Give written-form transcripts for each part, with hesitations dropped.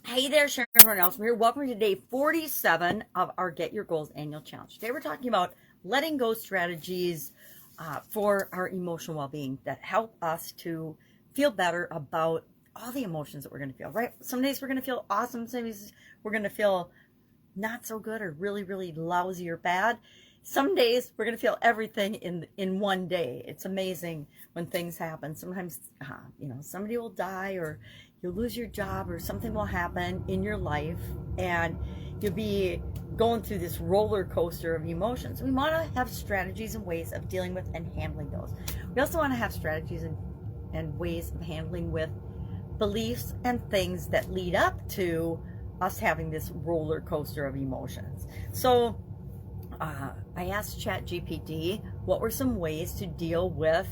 Hey there, Sharon Horne-Ellstrom here. Welcome to day 47 of our Get Your Goals annual challenge. Today we're talking about letting go strategies for our emotional well-being that help us to feel better about all the emotions that we're going to feel, right? Some days we're going to feel awesome. Some days we're going to feel not so good or really, really lousy or bad. Some days we're going to feel everything in one day. It's amazing when things happen. Sometimes, somebody will die or you'll lose your job or something will happen in your life and you'll be going through this roller coaster of emotions. We want to have strategies and ways of dealing with and handling those. We also want to have strategies and ways of handling with beliefs and things that lead up to us having this roller coaster of emotions. So I asked ChatGPT what were some ways to deal with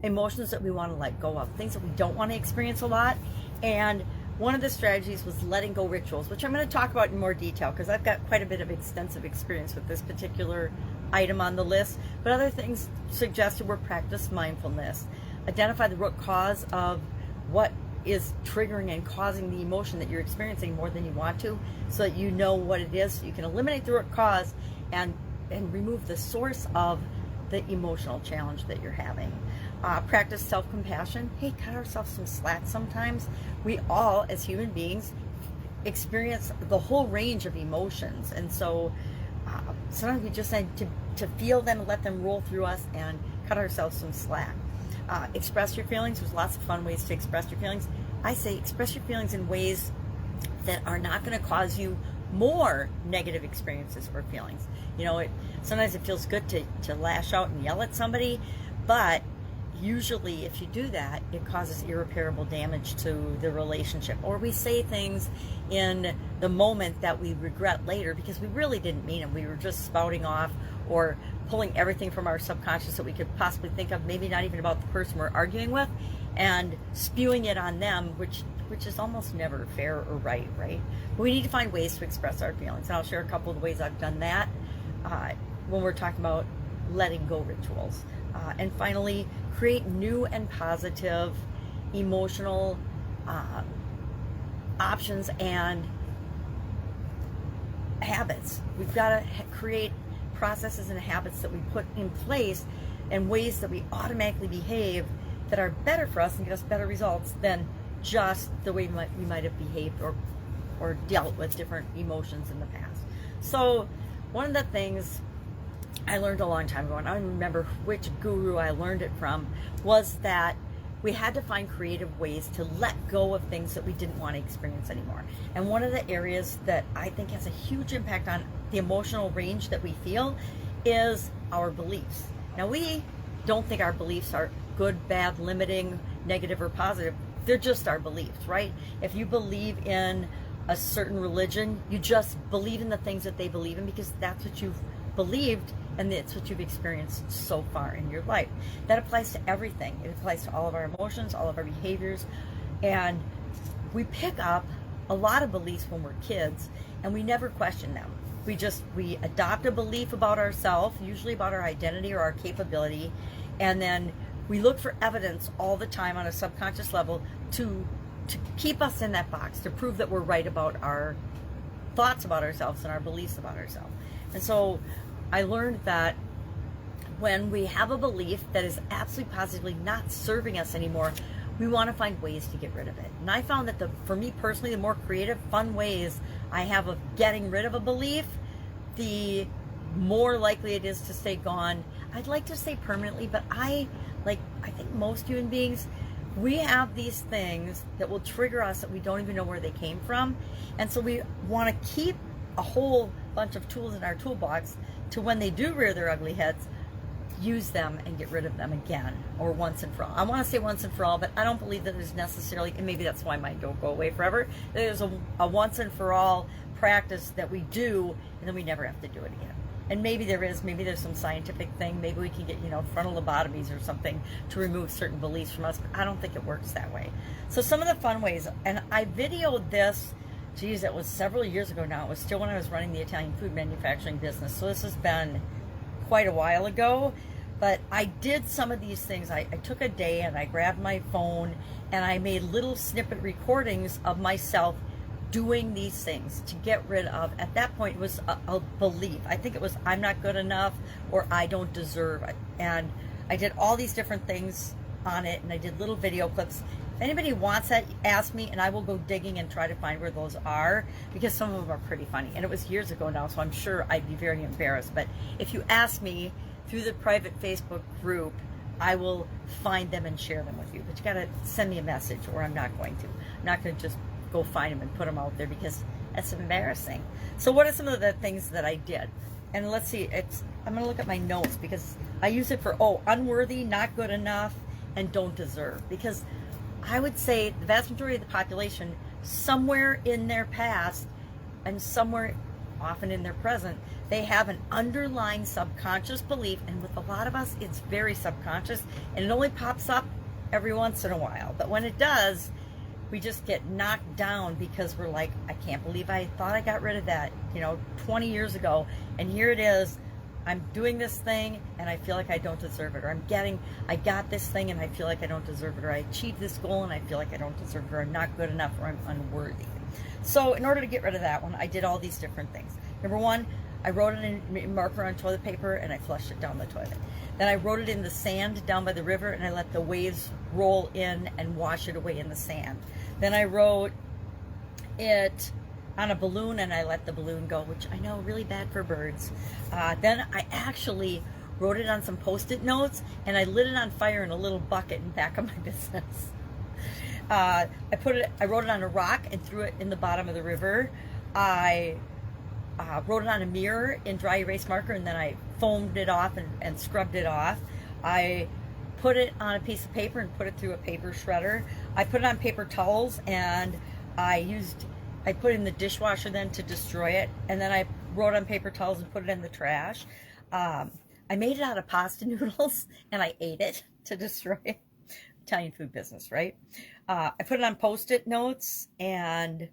emotions that we want to let go of, things that we don't want to experience a lot. And one of the strategies was letting go rituals, which I'm going to talk about in more detail because I've got quite a bit of extensive experience with this particular item on the list. But other things suggested were practice mindfulness, identify the root cause of what is triggering and causing the emotion that you're experiencing more than you want to, so that you know what it is, so you can eliminate the root cause and remove the source of the emotional challenge that you're having. Practice self-compassion. Hey, cut ourselves some slack sometimes. We all, as human beings, experience the whole range of emotions, and so sometimes we just need to feel them, let them roll through us, and cut ourselves some slack. Express your feelings. There's lots of fun ways to express your feelings. I say express your feelings in ways that are not going to cause you more negative experiences or feelings. Sometimes it feels good to lash out and yell at somebody, but usually if you do that, it causes irreparable damage to the relationship. Or we say things in the moment that we regret later because we really didn't mean them. We were just spouting off or pulling everything from our subconscious that we could possibly think of, maybe not even about the person we're arguing with, and spewing it on them, which is almost never fair or right? But we need to find ways to express our feelings. And I'll share a couple of the ways I've done that when we're talking about letting go rituals. And finally, create new and positive emotional options and habits. We've got to create processes and habits that we put in place and ways that we automatically behave that are better for us and get us better results than just the way we might have behaved or dealt with different emotions in the past. So one of the things I learned a long time ago, and I don't remember which guru I learned it from, was that we had to find creative ways to let go of things that we didn't want to experience anymore. And one of the areas that I think has a huge impact on the emotional range that we feel is our beliefs. Now, we don't think our beliefs are good, bad, limiting, negative, or positive. They're just our beliefs, right? If you believe in a certain religion, you just believe in the things that they believe in because that's what you've believed and it's what you've experienced so far in your life. That applies to everything. It applies to all of our emotions, all of our behaviors, and we pick up a lot of beliefs when we're kids and we never question them. We adopt a belief about ourselves, usually about our identity or our capability, and then we look for evidence all the time on a subconscious level to keep us in that box, to prove that we're right about our thoughts about ourselves and our beliefs about ourselves. And so I learned that when we have a belief that is absolutely positively not serving us anymore, we want to find ways to get rid of it. And I found that for me personally, the more creative, fun ways I have of getting rid of a belief, the more likely it is to stay gone. I'd like to say permanently, but I think most human beings, we have these things that will trigger us that we don't even know where they came from. And so we want to keep a whole bunch of tools in our toolbox to when they do rear their ugly heads, use them and get rid of them again, or once and for all. I want to say once and for all, but I don't believe that there's necessarily, and maybe that's why mine don't go away forever, there's a once and for all practice that we do and then we never have to do it again. And maybe there's some scientific thing, maybe we can get frontal lobotomies or something to remove certain beliefs from us, but I don't think it works that way. So some of the fun ways, and I videoed this, geez, it was several years ago now. It was still when I was running the Italian food manufacturing business, so this has been quite a while ago. But I did some of these things. I took a day and I grabbed my phone and I made little snippet recordings of myself doing these things to get rid of, at that point, it was a belief. I think it was, I'm not good enough, or I don't deserve it. And I did all these different things on it, and I did little video clips. If anybody wants that, ask me, and I will go digging and try to find where those are, because some of them are pretty funny. And it was years ago now, so I'm sure I'd be very embarrassed. But if you ask me through the private Facebook group, I will find them and share them with you. But you got to send me a message, or I'm not going to. I'm not going to just go find them and put them out there, because that's embarrassing. So what are some of the things that I did? And let's see, I'm going to look at my notes, because I use it for, unworthy, not good enough, and don't deserve. Because I would say the vast majority of the population, somewhere in their past and somewhere often in their present, they have an underlying subconscious belief. And with a lot of us, it's very subconscious, and it only pops up every once in a while. But when it does, we just get knocked down, because we're like, I can't believe I thought I got rid of that, 20 years ago. And here it is. I'm doing this thing and I feel like I don't deserve it. Or I got this thing and I feel like I don't deserve it. Or I achieved this goal and I feel like I don't deserve it. Or I'm not good enough, or I'm unworthy. So in order to get rid of that one, I did all these different things. Number one, I wrote it in marker on toilet paper and I flushed it down the toilet. Then I wrote it in the sand down by the river, and I let the waves roll in and wash it away in the sand. Then I wrote it on a balloon and I let the balloon go, which I know, really bad for birds. Then I actually wrote it on some Post-it notes and I lit it on fire in a little bucket in back of my business. I wrote it on a rock and threw it in the bottom of the river. I wrote it on a mirror in dry erase marker, and then I foamed it off and scrubbed it off. I put it on a piece of paper and put it through a paper shredder. I put it on paper towels, and I put it in the dishwasher then to destroy it. And then I wrote on paper towels and put it in the trash. I made it out of pasta noodles and I ate it to destroy it. Italian food business, right? I put it on Post-it notes and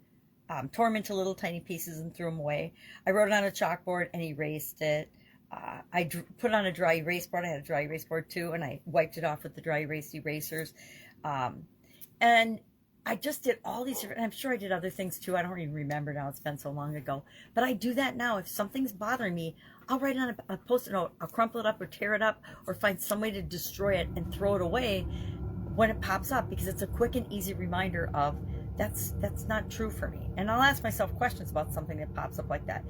tore them into little tiny pieces and threw them away. I wrote it on a chalkboard and erased it. I put it on a dry erase board. I had a dry erase board too, and I wiped it off with the dry erase erasers. And I just did all these different, and I'm sure I did other things too. I don't even remember now. It's been so long ago. But I do that now. If something's bothering me, I'll write it on a Post-it note. I'll crumple it up or tear it up or find some way to destroy it and throw it away when it pops up, because it's a quick and easy reminder of that's not true for me. And I'll ask myself questions about something that pops up like that.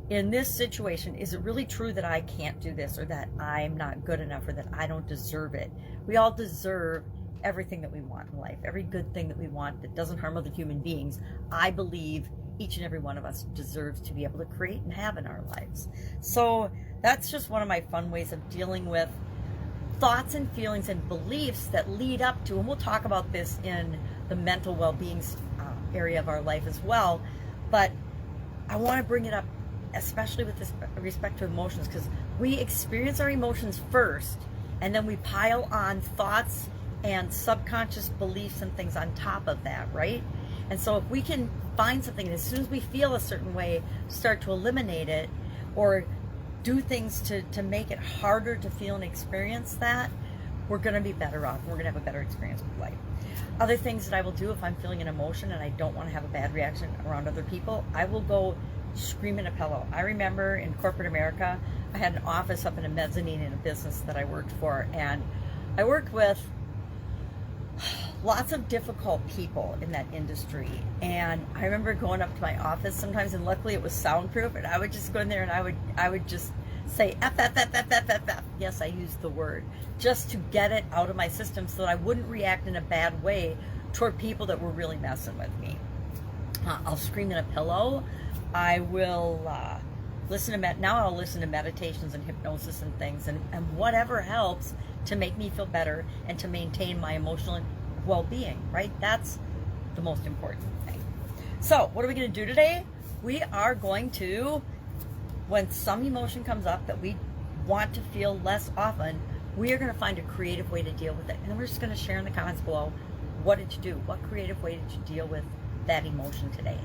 In this situation, is it really true that I can't do this, or that I'm not good enough, or that I don't deserve it? We all deserve everything that we want in life, every good thing that we want that doesn't harm other human beings. I believe each and every one of us deserves to be able to create and have in our lives. So that's just one of my fun ways of dealing with thoughts and feelings and beliefs that lead up to, and we'll talk about this in the mental well-being area of our life as well, but I want to bring it up especially with this respect to emotions, because we experience our emotions first, and then we pile on thoughts and subconscious beliefs and things on top of that, right? And so if we can find something, and as soon as we feel a certain way, start to eliminate it, or do things to make it harder to feel and experience that, we're going to be better off. We're going to have a better experience with life. Other things that I will do if I'm feeling an emotion and I don't want to have a bad reaction around other people, I will go scream in a pillow. I remember in corporate America, I had an office up in a mezzanine in a business that I worked for, and I worked with lots of difficult people in that industry. And I remember going up to my office sometimes, and luckily it was soundproof, and I would just go in there and I would just say F, F, F, F, F, F, F. Yes, I used the word, just to get it out of my system so that I wouldn't react in a bad way toward people that were really messing with me. I'll scream in a pillow. I will listen to meditations and hypnosis and things, and whatever helps to make me feel better and to maintain my emotional well-being, right? That's the most important thing. So what are we going to do today? We are going to, when some emotion comes up that we want to feel less often, we are going to find a creative way to deal with it. And then we're just going to share in the comments below, what did you do? What creative way did you deal with that emotion today?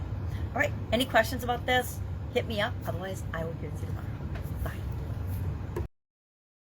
All right, any questions about this? Hit me up. Otherwise, I will hear you tomorrow.